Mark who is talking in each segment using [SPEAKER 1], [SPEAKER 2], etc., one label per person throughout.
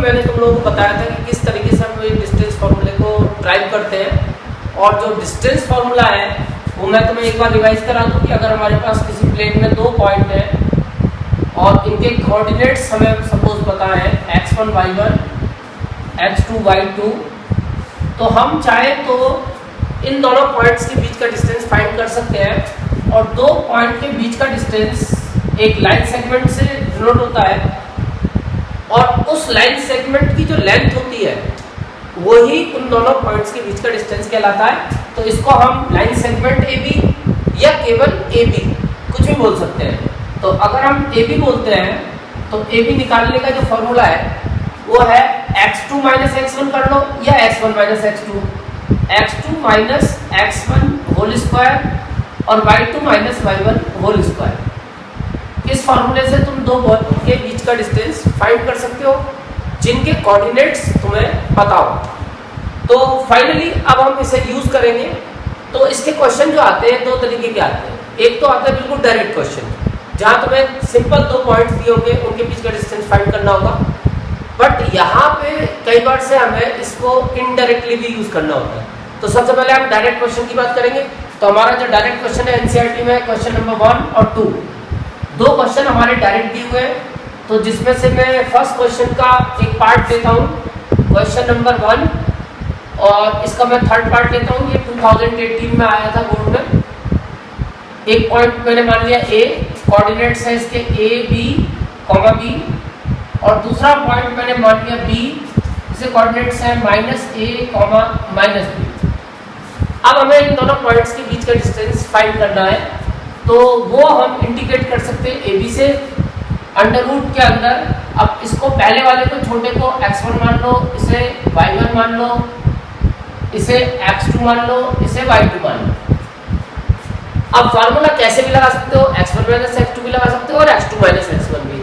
[SPEAKER 1] मैंने तुम लोगों को बताया था कि किस तरीके से हम डिस्टेंस फार्मूले को ड्राइव करते हैं, और जो डिस्टेंस फार्मूला है वो मैं तुम्हें एक बार रिवाइज करा दूँ कि अगर हमारे पास किसी प्लेन में 2 पॉइंट हैं और इनके कोऑर्डिनेट्स हमें सपोज पता है x1 y1 x2 y2, तो हम चाहे तो इन दोनों पॉइंट्स के बीच का डिस्टेंस फाइंड कर सकते हैं, और 2 पॉइंट के बीच का डिस्टेंस एक लाइन सेगमेंट से डिनोट होता है, और उस लाइन सेगमेंट की जो लेंथ होती है वही उन दोनों पॉइंट्स के बीच का डिस्टेंस कहलाता है। तो इसको हम लाइन सेगमेंट AB या केवल AB कुछ भी बोल सकते हैं। तो अगर हम AB बोलते हैं तो AB निकालने का जो फॉर्मूला है वो है x2 माइनस x1 कर लो या x1 minus x2, x2 minus x1 whole square और y2 minus y1 whole square. इस फॉर्मूले से तुम 2 पॉइंट के बीच का डिस्टेंस फाइंड कर सकते हो जिनके कोऑर्डिनेट्स तुम्हें पता हो। तो फाइनली अब हम इसे यूज करेंगे। तो इसके क्वेश्चन जो आते हैं 2 तरीके के आते हैं। एक तो आता है बिल्कुल डायरेक्ट क्वेश्चन, जहां तुम्हें सिंपल 2 पॉइंट्स दिए होंगे, उनके बीच का डिस्टेंस फाइंड करना होगा। बट यहाँ पे कई बार से हमें इसको इनडायरेक्टली भी यूज करना होता है। तो सबसे पहले हम डायरेक्ट क्वेश्चन की बात करेंगे। तो हमारा जो डायरेक्ट क्वेश्चन है एनसीईआरटी में क्वेश्चन नंबर 1 और 2, 2 क्वेश्चन हमारे डायरेक्ट दिए हुए हैं। तो जिसमें से मैं फर्स्ट क्वेश्चन का एक पार्ट लेता हूँ, क्वेश्चन नंबर 1, और इसका मैं थर्ड पार्ट लेता हूँ। ये 2018 में आया था बोर्ड में। एक पॉइंट मैंने मान लिया A, कोऑर्डिनेट्स है इसके A B, B, और दूसरा पॉइंट मैंने मान लिया B, इसके कोऑर्डिनेट्स है -A, -B। अब हमें इन दोनों पॉइंट्स के बीच का डिस्टेंस फाइंड करना है। तो वो हम इंडिकेट कर सकते हैं AB से अंडर रूट के अंदर। अब इसको पहले वाले को छोटे को x1 मान लो, इसे y1 मान लो, इसे x2 मान लो, इसे y2 मान लो। अब फार्मूला कैसे भी लगा सकते हो, x1 माइनस x2 भी लगा सकते हो और x2 माइनस x1 भी।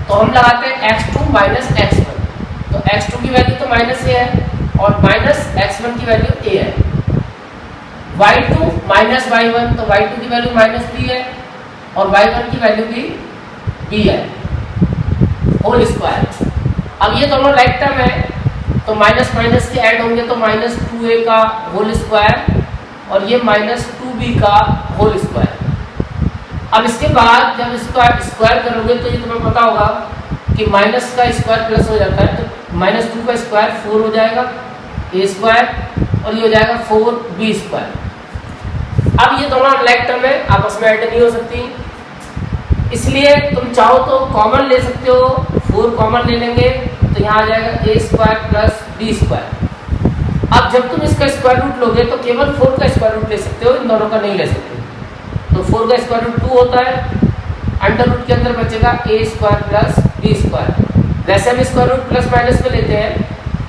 [SPEAKER 1] तो हम लगाते हैं x2 माइनस x1। तो x2 की वैल्यू तो माइनस A है और माइनस x1 की वैल्यू A है। y2 माइनस y1, तो y2 की वैल्यू माइनस B है और y1 की वैल्यू भी B है, होल स्क्वायर। अब ये दोनों लाइक टर्म है तो माइनस माइनस के ऐड होंगे, तो माइनस 2A का होल स्क्वायर और ये माइनस 2B का होल स्क्वायर। अब इसके बाद जब इसका स्क्वायर करोगे तो ये तुम्हें पता होगा कि माइनस का स्क्वायर प्लस हो जाता है, तो माइनस 2 का स्क्वायर 4 हो जाएगा A स्क्वायर, और ये हो जाएगा 4B स्क्वायर। अब ये दोनों लाइक टर्म है, आपस में ऐड नहीं हो सकती, इसलिए तुम चाहो तो कॉमन ले सकते हो। 4 कॉमन ले लेंगे तो यहाँ आ जाएगा A square plus B square. अब जब तुम इसका स्क्वायर रूट लोगे तो केवल 4 का स्क्वायर रूट ले सकते हो, इन दोनों का नहीं ले सकते। तो 4 का स्क्वायर रूट 2 होता है, अंडर रूट के अंदर बचेगा A square plus B square. वैसे हम स्क्वायर रूट प्लस माइनस में लेते हैं,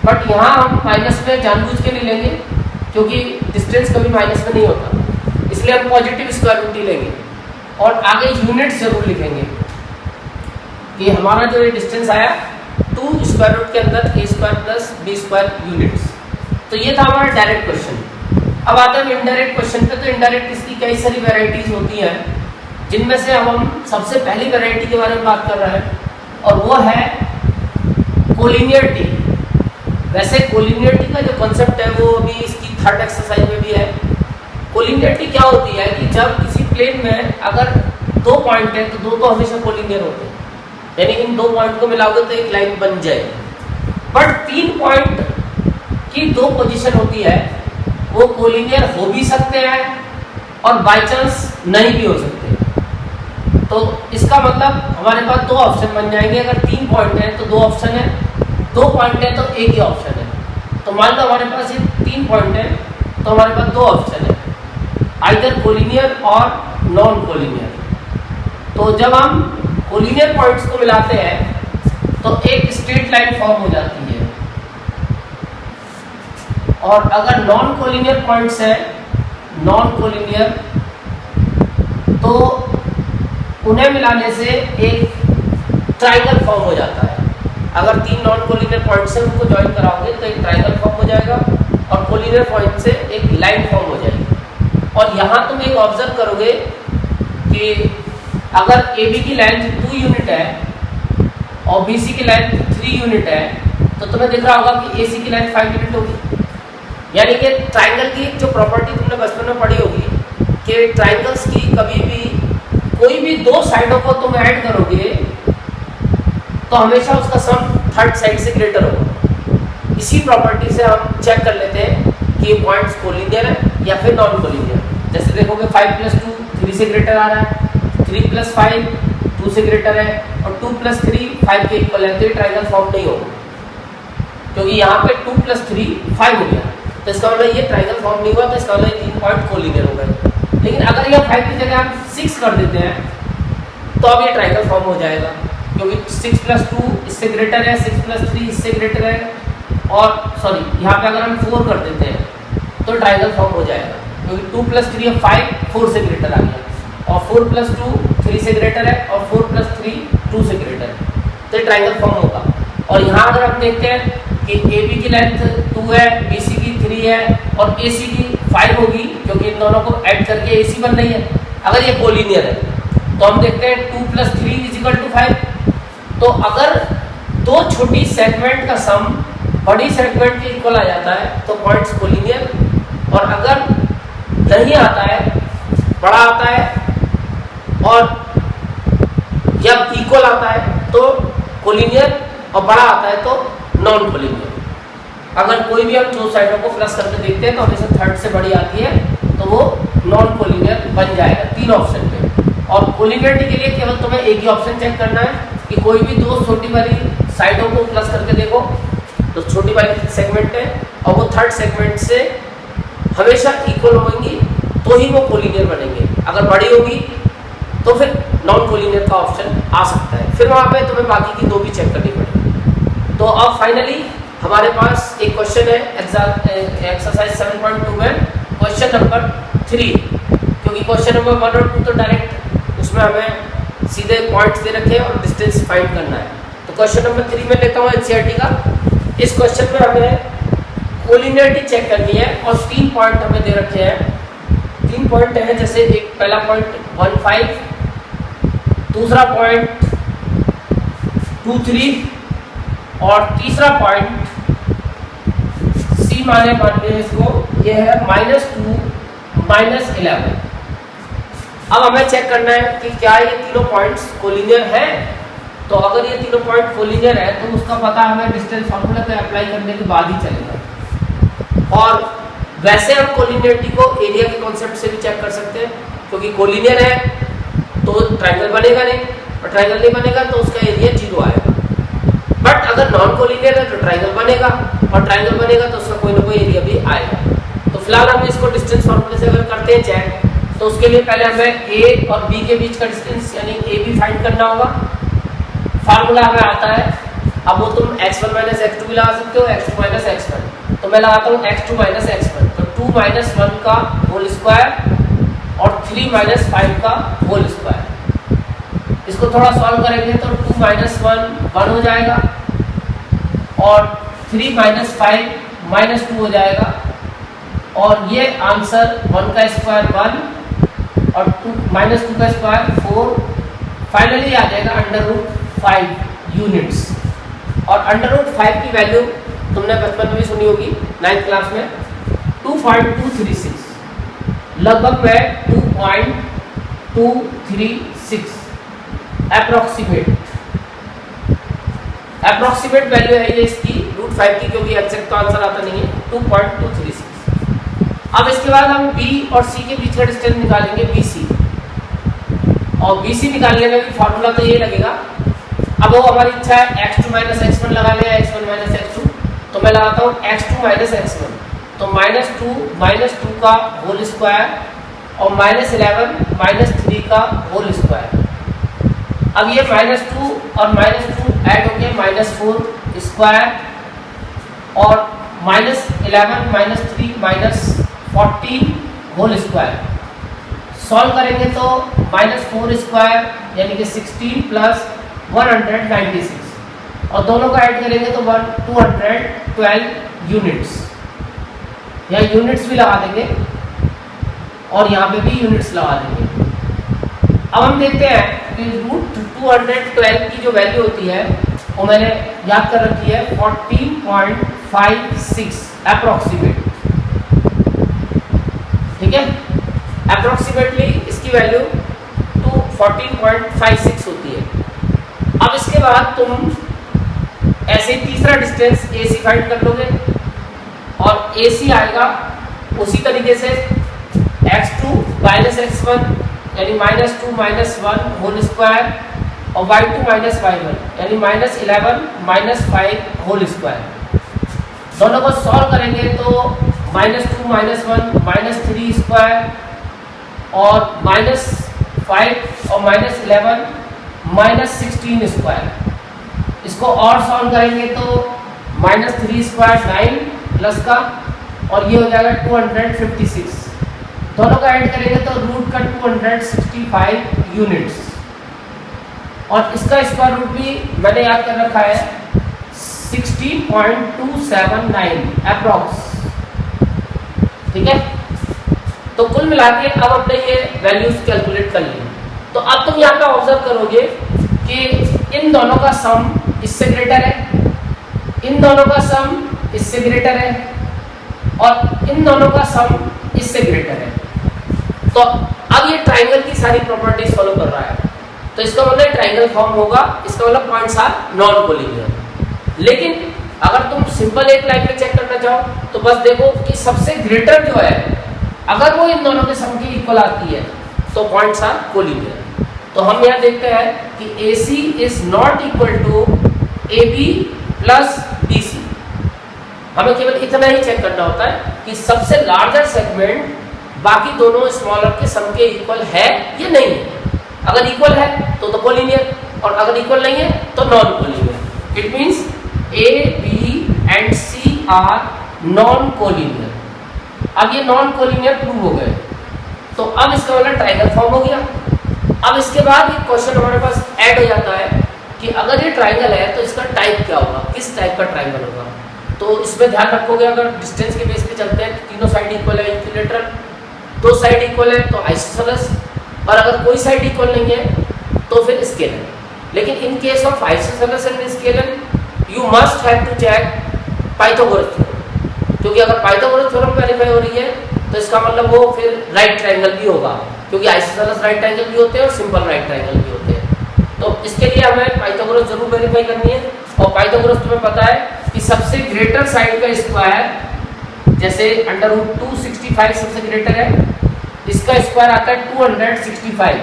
[SPEAKER 1] बट यहाँ हम माइनस में जानबूझ के नहीं लेंगे क्योंकि डिस्टेंस कभी माइनस में नहीं होता, इसलिए हम पॉजिटिव स्क्वायर रूट ही लेंगे और आगे यूनिट्स जरूर लिखेंगे कि हमारा जो ये डिस्टेंस आया 2 स्क्वायर रूट के अंदर A square plus B square units. तो ये था हमारा डायरेक्ट क्वेश्चन। अब आता है इनडायरेक्ट क्वेश्चन पे। तो इनडायरेक्ट इसकी कई सारी वैरायटीज होती हैं, जिनमें से अब हम सबसे पहली वैरायटी के बारे में बात कर रहे हैं, और वो है कोलिनियरिटी। वैसे कोलिनियरिटी का जो कॉन्सेप्ट है वो अभी इसकी थर्ड एक्सरसाइज में भी है। कोलिनियरिटी क्या होती है कि जब किसी प्लेन में अगर 2 पॉइंट है तो 2 तो हमेशा कोलिनियर होते हैं, यानी इन 2 पॉइंट को मिलाओगे तो एक लाइन बन जाएगी। बट 3 पॉइंट की 2 पोजीशन होती है, वो कोलिनियर हो भी सकते हैं और बाय चांस नहीं भी हो सकते। तो इसका मतलब हमारे पास 2 ऑप्शन बन जाएंगे। अगर 3 पॉइंट है तो 2 ऑप्शन है, 2 पॉइंट है तो एक ही ऑप्शन है। तो मान लो हमारे पास ये 3 पॉइंट है तो हमारे पास 2 ऑप्शन है, आइदर कोलिनियर और नॉन कोलिनियर। तो जब हम कोलिनियर पॉइंट्स को मिलाते हैं तो एक स्ट्रेट लाइन फॉर्म हो जाती है, और अगर नॉन कोलिनियर पॉइंट्स है, नॉन कोलिनियर, तो उन्हें मिलाने से एक ट्राइंगल फॉर्म हो जाता है। अगर 3 नॉन कोलिनियर पॉइंट्स से उनको ज्वाइन कराओगे तो एक ट्राइंगल फॉर्म हो जाएगा, और कोलिनियर पॉइंट से एक लाइन फॉर्म हो जाएगी। और यहाँ तुम एक ऑब्जर्व करोगे कि अगर AB की लेंथ 2 यूनिट है और BC की लेंथ 3 यूनिट है, तो तुम्हें दिख रहा होगा कि AC की लेंथ 5 यूनिट होगी। यानी कि ट्राइंगल की जो प्रॉपर्टी तुमने बचपन में पढ़ी होगी कि ट्राइंगल्स की कभी भी कोई भी दो साइडों को तुम ऐड करोगे तो हमेशा उसका सम थर्ड साइड से ग्रेटर होगा। इसी प्रॉपर्टी से हम चेक कर लेते हैं कि पॉइंट्स कोलिनियर है या फिर नॉन कोलिनियर। जैसे देखोगे 5 + 2 3 से ग्रेटर आ रहा है, 3 + 5 2 से ग्रेटर है, और 2 + 3 5 के इक्वल है, तो ये ट्राइंगल फॉर्म नहीं होगा क्योंकि यहाँ पे 2 + 3 5 हो गया, तो इसका मतलब ये ट्राइंगल फॉर्म नहीं हुआ, तो इसका मतलब 3 पॉइंट कोलिनियर हो गए। लेकिन अगर ये 5 की जगह हम 6 कर देते हैं तो अब ये ट्राइंगल फॉर्म हो जाएगा क्योंकि 6 + 2 इससे ग्रेटर है, 6 + 3 इससे ग्रेटर है, और सॉरी यहाँ पे अगर हम 4 कर देते हैं तो ट्राइंगल फॉर्म हो जाएगा क्योंकि 2 + 3 अब 5 4 से ग्रेटर आ गया, और 4 + 2 3 से ग्रेटर है, और 4 + 3 2 से ग्रेटर है, तो ट्राइंगल फॉर्म होगा। और यहाँ अगर हम देखते हैं कि AB की लेंथ 2 है, BC की 3 है और AC की 5 होगी क्योंकि इन दोनों को ऐड करके AC बन रही है। अगर ये कोलिनियर है तो हम देखते हैं 2 + 3 = 5। तो अगर दो छोटी सेगमेंट का सम बड़ी सेगमेंट के इक्वल आ जाता है तो पॉइंट्स कोलिनियर, और अगर नहीं आता है, बड़ा आता है और जब इक्वल आता है तो कोलिनियर, और बड़ा आता है तो नॉन कोलिनियर। अगर कोई भी हम दो साइडों को प्लस करके देखते हैं तो हमेशा थर्ड से बड़ी आती है तो वो नॉन कोलिनियर बन जाएगा 3 ऑप्शन पे। और कोलिनियरिटी के लिए केवल तुम्हें एक ही ऑप्शन चेक करना है कि कोई भी दो छोटी वाली साइडों को प्लस करके देखो तो छोटी वाली सेगमेंट है और वो थर्ड सेगमेंट से हमेशा इक्वल होंगी तो ही वो कोलिनियर बनेंगे। अगर बड़ी होगी तो फिर नॉन कोलिनियर का ऑप्शन आ सकता है, फिर वहाँ पे तुम्हें बाकी की दो भी चेक करनी पड़ेगी। तो अब फाइनली हमारे पास एक क्वेश्चन है एक्सरसाइज 7.2 में क्वेश्चन नंबर 3, क्योंकि क्वेश्चन नंबर 1 और 2 तो डायरेक्ट उसमें हमें सीधे पॉइंट्स दे रखे हैं और डिस्टेंस फाइंड करना है। तो क्वेश्चन नंबर 3 में लेता हूँ NCERT का। इस क्वेश्चन में हमें कोलिनियरिटी चेक करनी है और 3 पॉइंट हमें दे रखे हैं। 3 पॉइंट है, जैसे एक पहला पॉइंट 1 5, दूसरा पॉइंट 2 3 और तीसरा पॉइंट C माने मानते हैं इसको, ये है -2 -11। अब हमें चेक करना है कि क्या ये तीनों पॉइंट्स कोलिनियर हैं। तो अगर ये तीनों पॉइंट कोलिनियर है तो उसका पता हमें डिस्टेंस फार्मूला पे अप्लाई करने के बाद ही चलेगा। और वैसे हम कोलिनियरिटी को एरिया के कॉन्सेप्ट से भी चेक कर सकते हैं, क्योंकि कोलिनियर है तो ट्राइंगल बनेगा नहीं, और ट्राइंगल नहीं बनेगा तो उसका एरिया 0 आएगा। बट अगर नॉन कोलिनियर है तो ट्राइंगल बनेगा, और ट्राइंगल बनेगा तो उसका कोई ना कोई एरिया भी आएगा। तो फिलहाल हम इसको डिस्टेंस फार्मूले से अगर करते हैं चेक, तो उसके लिए पहले हमें A और B के बीच का डिस्टेंस यानी AB फाइंड करना होगा। फार्मूला हमें आता है, अब वो तुम x1 - x2 भी लगा सकते हो, x2 - x1। तो मैं लगाता हूँ x2 - x1, तो 2 - 1 का होल स्क्वायर और 3 - 5 का होल स्क्वायर। इसको थोड़ा सॉल्व करेंगे तो 2 - 1 1 हो जाएगा, और 3 - 5 -2 हो जाएगा, और ये आंसर 1 का स्क्वायर 1 और 2 का स्क्वायर 4, फाइनली आ जाएगा √5 यूनिट्स। और √5 की वैल्यू तुमने बचपन में भी सुनी होगी 9th क्लास में, 2.236, लगभग में 2.236 अप्रोक्सीमेट वैल्यू है ये इसकी √5 की, क्योंकि एग्जैक्ट तो आंसर आता नहीं है, 2.236। अब इसके बाद हम B और C के बीच का डिस्टेंस निकालेंगे, BC। और BC निकालने में भी फार्मूला तो ये लगेगा। अब वो हमारी इच्छा है x2 - x1 लगा लें, x1 - x2। तो मैं लगाता हूँ x2 - x1, तो -2 का होल स्क्वायर और -11 -3 का होल स्क्वायर। अब ये -2 और -2 ऐड हो गया -4 स्क्वायर, और -11 -3 -14 होल स्क्वायर। सॉल्व करेंगे तो -4 स्क्वायर यानी कि 16 प्लस 196, और दोनों का ऐड करेंगे तो 212 यूनिट्स। यहाँ यूनिट्स भी लगा देंगे और यहाँ पे भी यूनिट्स लगा देंगे। अब हम देखते हैं कि √212 की जो वैल्यू होती है वो मैंने याद कर रखी है 14.56 अप्रोक्सीमेट, ठीक है। अप्रोक्सीमेटली इसकी वैल्यू तो 14.56 होती है। अब इसके बाद तुम ऐसे तीसरा डिस्टेंस AC फाइंड कर लोगे और AC आएगा उसी तरीके से x2 माइनस x1 यानी -2 -1 होल स्क्वायर और y2 माइनस y1 यानी -11 -5 होल स्क्वायर। दोनों को सॉल्व करेंगे तो -2 -1 -3 स्क्वायर और -5 और -11 -16 स्क्वायर। इसको और सॉल्व करेंगे तो -3 स्क्वायर 9 प्लस का और ये हो जाएगा 256। दोनों का ऐड करेंगे तो रूट का 265 यूनिट्स और इसका स्क्वायर रूट भी मैंने याद कर रखा है 16.279 अप्रॉक्स, ठीक है। तो कुल मिला के अब अपने ये वैल्यूज कैलकुलेट कर लिए। तो अब तुम यहाँ पे ऑब्जर्व करोगे कि इन दोनों का सम इससे ग्रेटर है, इन दोनों का सम इससे ग्रेटर है और इन दोनों का सम इससे ग्रेटर है। तो अब ये ट्राइंगल की सारी प्रॉपर्टीज फॉलो कर रहा है, तो इसका मतलब ट्राइंगल फॉर्म होगा, इसका मतलब पॉइंट्स आर नॉन कोलिनियर। लेकिन अगर तुम सिंपल एक लाइन में चेक करना चाहो तो बस देखो कि सबसे ग्रेटर जो है अगर वो इन दोनों के सम के इक्वल आती है तो पॉइंट्स आर कोलिनियर। तो हम यहाँ देखते हैं कि AC is not equal to AB plus BC। हमें केवल इतना ही चेक करना होता है कि सबसे लार्जर सेगमेंट बाकी दोनों स्मॉलर के सम के इक्वल है या नहीं है। अगर इक्वल है तो कोलिनियर और अगर इक्वल नहीं है तो non collinear. It means A, B and C are non collinear. अब ये नॉन कोलिनियर प्रूव हो गए तो अब इसका मतलब ट्रायंगल फॉर्म हो गया। अब इसके बाद एक क्वेश्चन हमारे पास ऐड हो जाता है कि अगर ये ट्रायंगल है तो इसका टाइप क्या होगा, किस टाइप का ट्रायंगल होगा। तो इसमें ध्यान रखोगे अगर डिस्टेंस के बेस पे चलते हैं तो तीनों साइड इक्वल है इक्विलेटरल, दो साइड इक्वल है तो आइसोसेलेस, और अगर कोई साइड इक्वल नहीं है तो फिर स्केलर। लेकिन in case of isosceles and scalene you must have to check Pythagoras theorem, क्योंकि अगर पाइथागोरस थ्योरम वेरीफाई हो रही है तो इसका मतलब वो फिर राइट ट्रायंगल भी होगा, क्योंकि आइसोसेलेस राइट ट्रायंगल भी होते हैं और सिंपल राइट ट्रायंगल भी होते हैं। तो इसके लिए हमें पाइथागोरस जरूर वेरीफाई करनी है। और पाइथागोरस तुम्हें पता है कि सबसे ग्रेटर साइड का स्क्वायर, जैसे √265 सबसे ग्रेटर है, इसका स्क्वायर आता है 265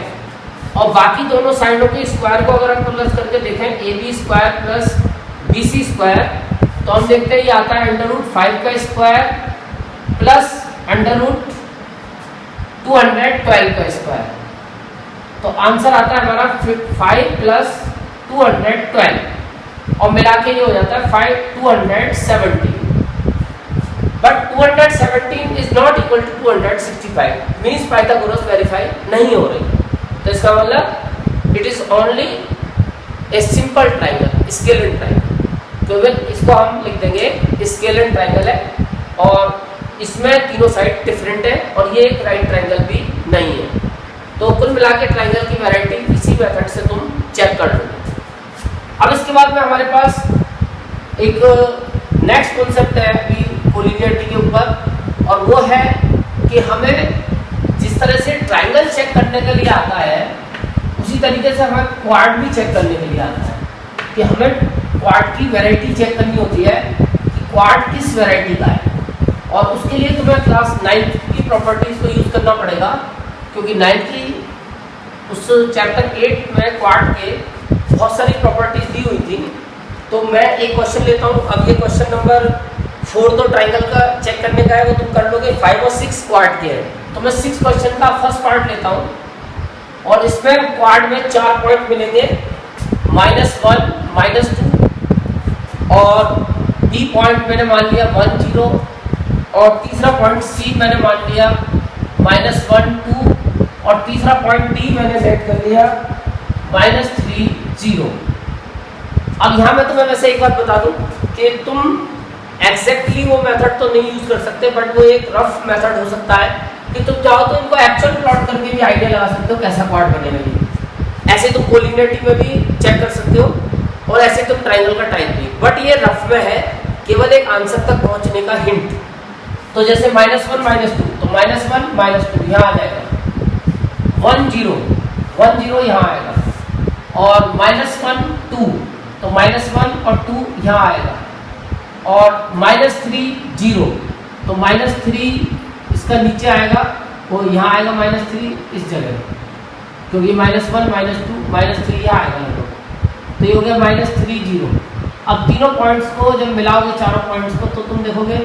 [SPEAKER 1] और बाकी दोनों साइडों के स्क्वायर को अगर हम प्लस करके देखें AB square plus BC square तो हम देखते हैं ये आता है √5 का स्क्वायर प्लस √212 का स्क्वायर। तो आंसर आता है हमारा 5 प्लस 212 और मिला के ये हो जाता है 217। But 217 is not equal to 265, means Pythagoras verify नहीं हो रही। तो इसका मतलब it is only a simple triangle, scalene triangle. तो इसको हम लिख देंगे स्केलर ट्रायंगल है और इसमें तीनों साइड डिफरेंट है और ये एक राइट ट्रायंगल भी नहीं है। तो कुल मिला के ट्रायंगल की वैरायटी इसी मेथड से तुम चेक कर लो। अब इसके बाद में हमारे पास एक नेक्स्ट कॉन्सेप्ट है अभी कोलिनियरिटी के ऊपर, और वो है कि हमें जिस तरह से ट्रायंगल चेक करने के लिए आता है उसी तरीके से हमें क्वाड भी चेक करने के लिए आता है कि हमें क्वाड की वैरायटी चेक करनी होती है कि क्वाड किस वैरायटी का है। और उसके लिए तुम्हें क्लास 9 की प्रॉपर्टीज को यूज करना पड़ेगा, क्योंकि 9 की उस चैप्टर 8 में क्वाड के बहुत सारी प्रॉपर्टीज दी हुई थी। तो मैं एक क्वेश्चन लेता हूँ। अब ये क्वेश्चन नंबर 4 तो ट्रायंगल का चेक करने का है, वो तुम कर लोगे। 5 और 6 क्वाड के हैं, तो मैं 6 क्वेश्चन का फर्स्ट पार्ट लेता हूँ और इसमें क्वाड में 4 पॉइंट मिलेंगे, -1 -2 और B पॉइंट मैंने मान लिया 1 0 और तीसरा पॉइंट C मैंने मान लिया -1 2 और तीसरा पॉइंट D मैंने सेट कर लिया -3 0। अब यहाँ मैं तुम्हें वैसे एक बात बता दूं कि तुम एग्जैक्टली वो मेथड तो नहीं यूज कर सकते, बट वो एक रफ मेथड हो सकता है कि तुम चाहो तो इनको एक्चुअल प्लॉट करके भी आइडिया लगा सकते हो कैसा क्वाड बनेगा। ये ऐसे तुम कोलिनियरिटी में भी चेक कर सकते हो और ऐसे तो ट्राइंगल का टाइप भी, बट ये रफ में है, केवल एक आंसर तक पहुंचने का हिंट। तो जैसे -1 -2, तो -1 -2 यहाँ आ जाएगा, 1 0 1 0 यहाँ आएगा, और -1 2, तो -1 और 2 यहाँ आएगा, और -3 0, तो -3 इसका नीचे आएगा, वो यहाँ आएगा -3 इस जगह, क्योंकि -1 -2 -3 यहाँ आएगा लगभग, तो ये हो गया -3 0। अब तीनों पॉइंट्स को जब मिलाओगे, चारों पॉइंट्स को, तो तुम देखोगे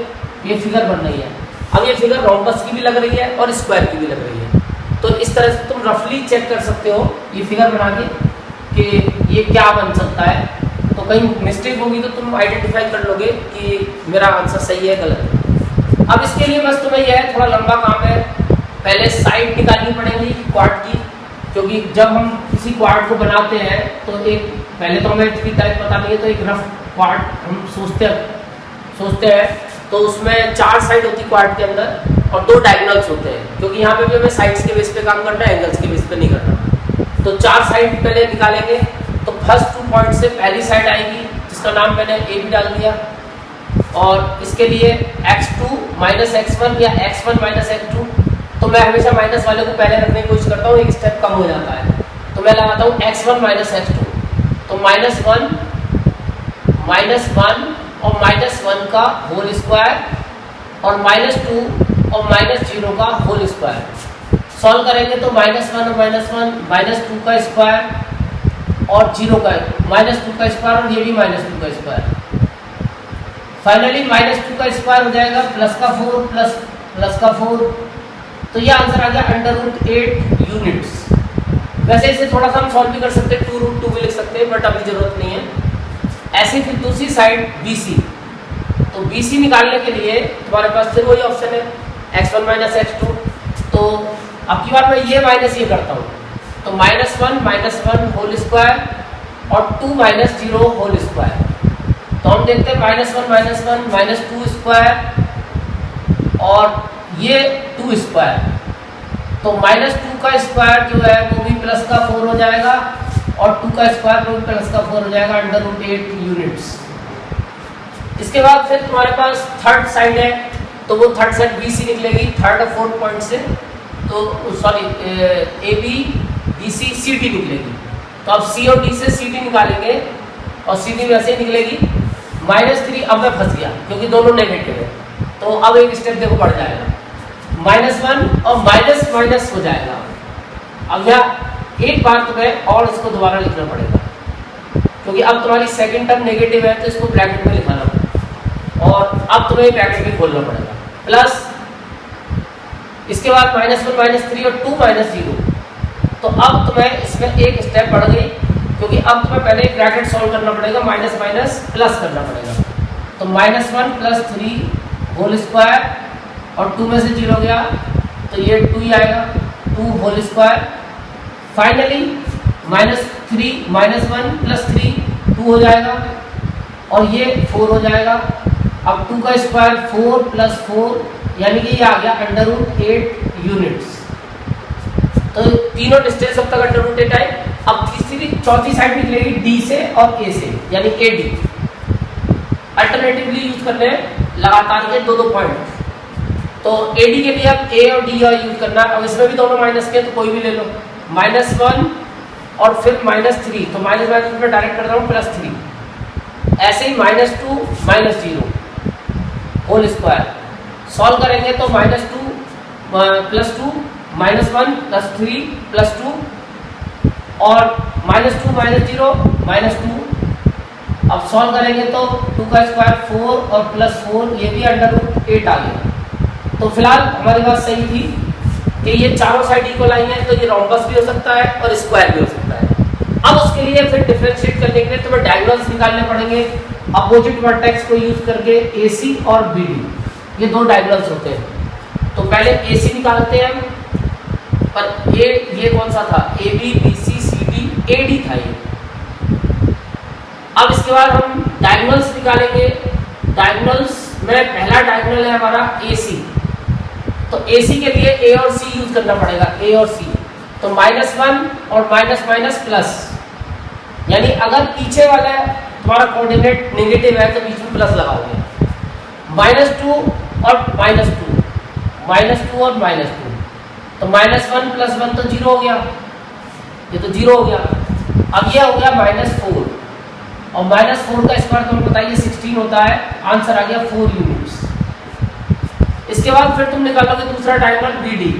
[SPEAKER 1] ये फिगर बन रही है। अब ये फिगर रोम्बस की भी लग रही है और स्क्वायर की भी लग रही है, तो इस तरह से तुम रफली चेक कर सकते हो ये फिगर बना के कि ये क्या बन सकता है। तो कहीं मिस्टेक होगी तो तुम आइडेंटिफाई कर लोगे कि मेरा आंसर सही है गलत है। अब इसके लिए बस तुम्हें यह है, थोड़ा लंबा काम है, पहले साइड निकालनी पड़ेगी क्वाड की, क्योंकि जब हम किसी क्वाड को बनाते हैं तो एक पहले तो हमें ट्री टाइप पता नहीं है, तो एक रफ क्वाड हम सोचते हैं, तो उसमें 4 साइड होती क्वाड के अंदर और 2 डायगोनल्स होते हैं, क्योंकि यहाँ पे भी हमें साइड्स के बेस पे काम करना है, एंगल्स के बेस पे नहीं करना। तो 4 साइड पहले निकालेंगे, तो फर्स्ट 2 पॉइंट से पहली साइड आएगी, जिसका नाम मैंने ए भी डाल दिया, और इसके लिए x2 - x1 या x1 - x2, तो मैं हमेशा माइनस वाले को पहले रखने की कोशिश करता हूँ, एक स्टेप कम हो जाता है, तो मैं लगाता हूँ x1 - x2, तो -1 और -1 का होल स्क्वायर और -2 और -0 का होल स्क्वायर। सॉल्व करेंगे तो -1 और -1 -2 का स्क्वायर और 0 का -2 का स्क्वायर, और ये भी -2 का स्क्वायर। फाइनली -2 का स्क्वायर हो जाएगा प्लस का 4 प्लस का 4, तो ये आंसर आ गया √8 यूनिट्स। वैसे इसे थोड़ा सा हम सॉल्व भी कर सकते हैं, 2√2 भी लिख सकते हैं, बट अभी जरूरत नहीं है। ऐसे फिर दूसरी साइड BC, तो BC निकालने के लिए तुम्हारे पास फिर वही ऑप्शन है x1 - x2, तो अब की बार मैं ये माइनस ये करता हूँ, तो -1 होल स्क्वायर और 2 - 0 होल स्क्वायर। तो हम देखते हैं -1 - 2 स्क्वायर और ये 2 स्क्वायर, तो -2 का स्क्वायर जो है वो भी प्लस का 4 हो जाएगा, और 2 का स्क्वायर वो भी प्लस का 4 हो जाएगा, √8 यूनिट्स। इसके बाद फिर तुम्हारे पास थर्ड साइड है, तो वो थर्ड साइड BC निकलेगी थर्ड और फोर्थ पॉइंट से, तो सॉरी AB BC CD निकलेगी। तो अब C और D से CD निकालेंगे, और CD वैसे ही निकलेगी -3। अब मैं फंस गया क्योंकि दोनों नेगेटिव है, तो अब एक स्टेप देखो बढ़ जाएगा, -1 और माइनस हो जाएगा। अब यहाँ एक बार तुम्हें और इसको दोबारा लिखना पड़ेगा, क्योंकि अब तुम्हारी सेकंड टर्म नेगेटिव है, तो इसको ब्रैकेट में लिखाना पड़ेगा, और अब तुम्हें ब्रैकेट भी खोलना पड़ेगा, प्लस इसके बाद -1 -3 और 2 - 0। तो अब तुम्हें इसमें एक स्टेप बढ़ गई, क्योंकि अब तुम्हें पहले एक ब्रैकेट सॉल्व करना पड़ेगा, माइनस प्लस करना पड़ेगा, तो -1 + 3 होल स्क्वायर और 2 में से 0 गया, तो ये 2 ही आएगा, 2 होल स्क्वायर। फाइनली -1 + 3 2 हो जाएगा, और ये 4 हो जाएगा। अब 2 का स्क्वायर 4 + 4, यानी कि ये आ गया √8 यूनिट्स। तो तीनों डिस्टेंस अब तक √8 आए। अब चौथी साइड निकलेगी D से और A से, यानी AD। अल्टरनेटिवली यूज कर रहे हैं लगातार के 2 पॉइंट, तो AD के लिए अब A और D यूज करना। अब इसमें भी दोनों माइनस के, तो कोई भी ले लो, -1 और फिर -3, तो माइनस में डायरेक्ट कर रहा हूँ +3। ऐसे ही -2 - 0 होल स्क्वायर सॉल्व करेंगे, तो -2 + 2 -1 + 3 + 2 और -2 - 0 -2। अब सॉल्व करेंगे तो 2 का स्क्वायर 4 और +4, ये भी √8 आ गया। तो फिलहाल हमारी बात सही थी कि ये चारों साइड इक्वल आई हैं, तो ये रोम्बस भी हो सकता है और स्क्वायर भी हो सकता है। अब उसके लिए फिर डिफरेंशिएट करने के लिए तुम्हें डायगोनल्स निकालने पड़ेंगे, अपोजिट वर्टेक्स को यूज करके AC और BD, ये 2 डायगोनल्स होते हैं। तो पहले AC निकालते हैं हम, पर ये कौन सा था, AB BC CD AD था ये। अब इसके बाद हम डायगोनल्स निकालेंगे। डायगोनल्स में पहला डायगोनल है हमारा AC, तो AC के लिए A और C यूज करना पड़ेगा, A और C। तो -1 और माइनस प्लस, यानी अगर पीछे वाला तुम्हारा कोऑर्डिनेट नेगेटिव है तो बीच में प्लस लगाओगे। -2 और -2, -2 और -2, तो -1 + 1 तो 0 हो गया, ये तो 0 हो गया। अब ये हो गया -4 और -4 का स्क्वायर तुम्हें बताइए 16 होता है, आंसर आ गया 4 यूनिट्स। इसके बाद फिर तुम निकालोगे दूसरा डायगोनल BD।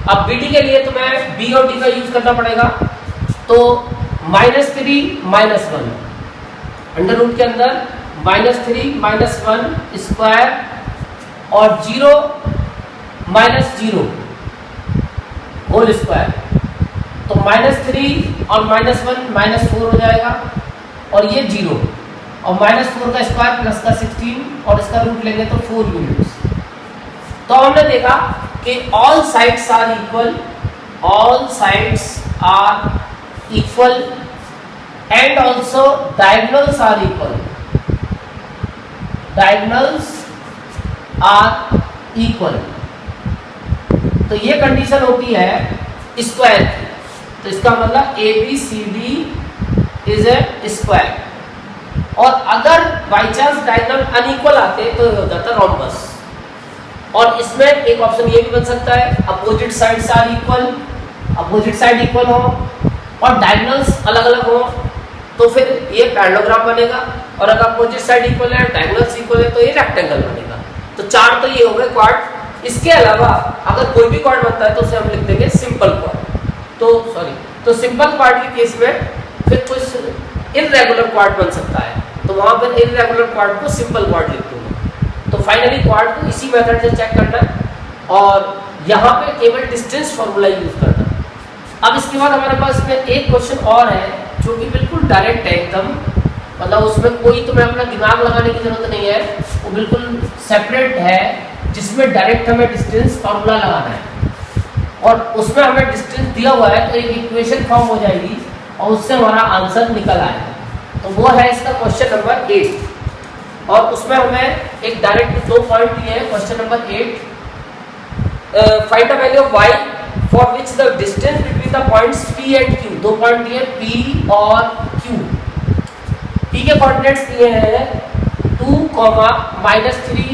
[SPEAKER 1] अब BD के लिए तुम्हें B और D का यूज करना पड़ेगा, तो -3 -1 अंडर रूट के अंदर -3 -1 स्क्वायर और 0 -0 होल स्क्वायर, तो -3 और -1 -4 हो जाएगा और ये 0 और -4 का स्क्वायर प्लस का 16 और इसका रूट लेंगे तो 4 यूनिट्स। तो हमने देखा कि all sides are equal, all sides are equal and also diagonals are equal, diagonals are equal. तो ये कंडीशन होती है स्क्वायर की, तो इसका मतलब ABCD इज ए स्क्वायर। और अगर बाई चांस डायगोनल अनइक्वल आते तो ये हो जाता रोम्बस। और इसमें एक ऑप्शन ये भी बन सकता है opposite sides are equal, opposite side equal हो और डायगोनल्स अलग अलग हो तो फिर ये पैरेललोग्राम बनेगा, और अगर अपोजिट साइड इक्वल है डायगोनल्स इक्वल है तो ये रेक्टेंगल बनेगा। तो 4 तो ये हो गए क्वाड। इसके अलावा अगर कोई भी क्वाड बनता है तो उसे हम लिख देंगे सिंपल क्वाड। तो सिंपल क्वाड के केस में फिर कुछ इररेगुलर क्वाड बन सकता है, तो वहां पर इररेगुलर क्वाड को सिंपल क्वाड लिख दूंगा। तो फाइनली क्वाड को इसी मेथड से चेक करना है और यहाँ पे केवल डिस्टेंस फॉर्मूला यूज करना है। अब इसके बाद हमारे पास में एक क्वेश्चन और है जो कि बिल्कुल डायरेक्ट है एकदम, मतलब उसमें कोई तुम्हें अपना दिमाग लगाने की जरूरत नहीं है, वो बिल्कुल सेपरेट है, जिसमें डायरेक्ट हमें डिस्टेंस फॉर्मूला लगाना है और उसमें हमें डिस्टेंस दिया हुआ है तो एक इक्वेशन फॉर्म हो जाएगी और उससे हमारा आंसर निकल आएगा। तो वो है इसका क्वेश्चन नंबर 8 और उसमें हमें एक डायरेक्ट 2 पॉइंट दिए हैं। Question number 8, find the value of y for which the distance between the points P and Q। 2 point दिए P और Q। P के कोऑर्डिनेट्स दिए हैं 2, -3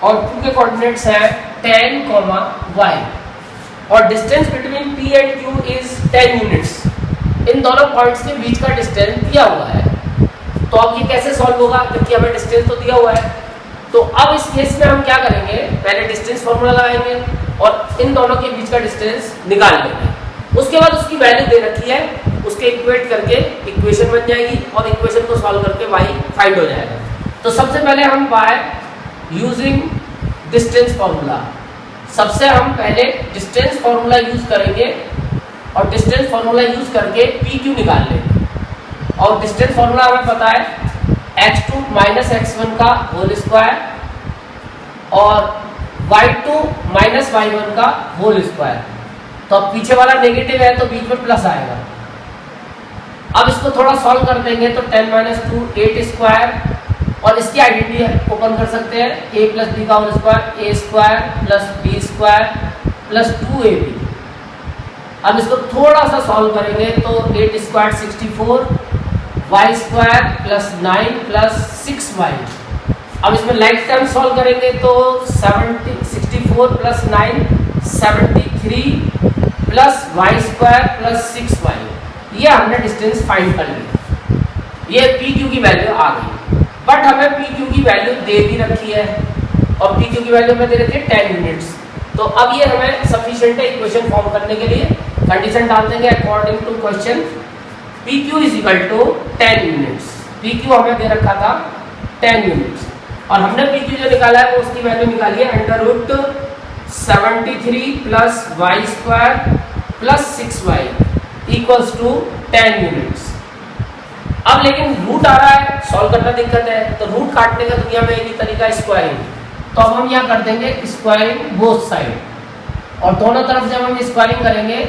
[SPEAKER 1] और Q के कोऑर्डिनेट्स हैं 10, y और distance between P and Q is 10 units. इन दोनों पॉइंट्स के बीच का डिस्टेंस दिया हुआ है, तो अब ये कैसे सॉल्व होगा क्योंकि हमें डिस्टेंस तो दिया हुआ है। तो अब इस केस में हम क्या करेंगे, पहले डिस्टेंस फॉर्मूला लगाएंगे और इन दोनों के बीच का डिस्टेंस निकाल लेंगे। उसके बाद उसकी वैल्यू दे रखी है, उसके इक्वेट करके इक्वेशन बन जाएगी और इक्वेशन को सॉल्व करके y फाइंड हो जाएगा। तो सबसे पहले हम बाय यूजिंग डिस्टेंस फॉर्मूला, सबसे हम पहले डिस्टेंस फॉर्मूला यूज करेंगे और डिस्टेंस फॉर्मूला यूज करके PQ निकाल लेंगे। और डिस्टेंस फॉर्मूला हमें पता है x2 - x1 का होल स्क्वायर और y2 - y1 का होल स्क्वायर। तो अब पीछे वाला नेगेटिव है तो बीच में प्लस आएगा। अब इसको थोड़ा सॉल्व कर देंगे तो 10 - 2 8 स्क्वायर और इसकी आइडेंटिटी ओपन कर सकते हैं a + b का whole square a² + b² + 2ab। अब इसको थोड़ा सा सॉल्व करेंगे तो 8² 64 y² + 9 + 6y। अब इसमें लाइक टाइम सॉल्व करेंगे तो 64 + 9 73 + y² + 6y। ये हमने डिस्टेंस फाइंड कर ली, ये PQ की वैल्यू आ गई। बट हमें PQ की वैल्यू दे भी रखी है और PQ की वैल्यू में दे रखी है 10 यूनिट्स। तो अब ये हमें सफिशिएंट है इक्वेशन फॉर्म करने के लिए। कंडीशन डाल देंगे according to question PQ = 10 units. PQ हमें दे रखा था 10 यूनिट्स और हमने PQ जो निकाला है वो उसकी वैल्यू निकाली है √73 + y² + 6y = 10 यूनिट्स। अब लेकिन रूट आ रहा है, सॉल्व करना दिक्कत है, तो रूट काटने का दुनिया में एक ही तरीका स्क्वायरिंग। तो अब हम यहाँ कर देंगे स्क्वायरिंग बोथ साइड और दोनों तरफ जब हम स्क्वायरिंग करेंगे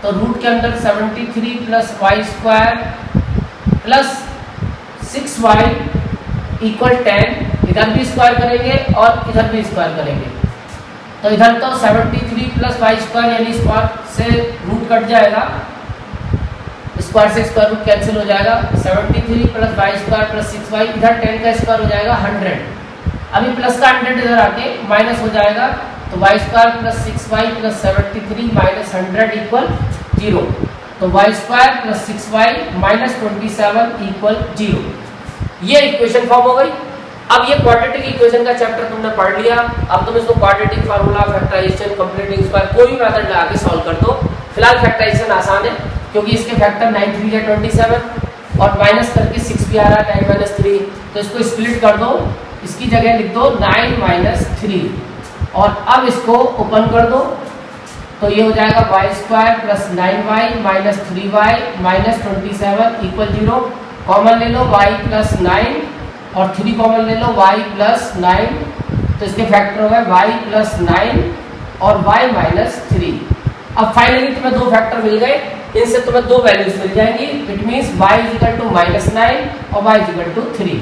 [SPEAKER 1] तो रूट के अंदर 73 + y² + 6y = 10। इधर भी स्क्वायर करेंगे और इधर भी स्क्वायर करेंगे तो इधर तो 73 + y² यानी स्क्वायर से रूट कट जाएगा, स्क्वायर से स्क्वायर रूट कैंसिल हो जाएगा, 73 plus Y square plus 6y, इधर 10 का स्क्वायर हो जाएगा 100। अभी प्लस का 100 इधर आके माइनस हो जाएगा, तो y square plus 6y plus 73 minus 100 equal 0। तो y square plus 6y minus 27 equal 0। ये इक्वेशन फॉर्म हो गई। अब ये क्वाड्रेटिक इक्वेशन का चैप्टर तुमने पढ़ लिया। अब तुम इसको quadratic formula, factorisation, completing square कोई भी मेथड लगा के सॉल्व कर दो। फिलहाल फैक्टराइजेशन आसान है क्योंकि इसके फैक्टर 9 3 या 27 और माइनस करके 6 भी आ रहा है 9 माइनस 3, तो इसको स्प्लिट कर दो, इसकी जगह लिख दो 9 माइनस 3 और अब इसको ओपन कर दो, तो ये हो जाएगा y square plus 9y minus 3y minus 27 equal 0। Common ले लो y प्लस 9 और 3 कॉमन ले लो y प्लस 9, तो इसके फैक्टर हो गए y प्लस 9 और y माइनस 3। अब फाइनली तुम्हें दो फैक्टर मिल गए, इनसे तुम्हें दो वैल्यूज मिल जाएंगी। It means y is equal to minus 9 और y इज इक्वल टू 3।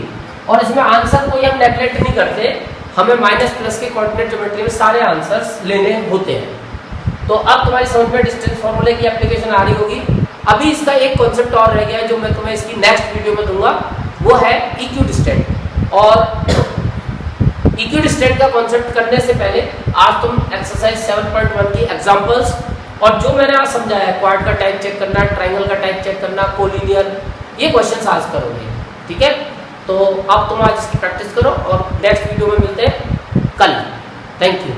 [SPEAKER 1] और इसमें आंसर को हम नेग्लेक्ट नहीं करते, हमें माइनस प्लस के कोऑर्डिनेट ज्योमेट्री में सारे आंसर्स लेने होते हैं। तो अब तुम्हारी समझ में डिस्टेंस फार्मूले की एप्लीकेशन आ रही होगी। अभी इसका एक कॉन्सेप्ट और रह गया है जो मैं तुम्हें इसकी नेक्स्ट वीडियो में दूंगा, वो है इक्विडिस्टेंट। और इक्विडिस्टेंट का कॉन्सेप्ट करने से पहले आज तुम एक्सरसाइज 7.1 की एग्जांपल्स और जो मैंने आज समझाया क्वाड का टाइप चेक करना, ट्रायंगल का टाइप चेक करना, कोलिनियर, ये क्वेश्चंस आज करोगे। ठीक है, तो अब तुम आज इसकी प्रैक्टिस करो और नेक्स्ट वीडियो में मिलते हैं कल। Thank you.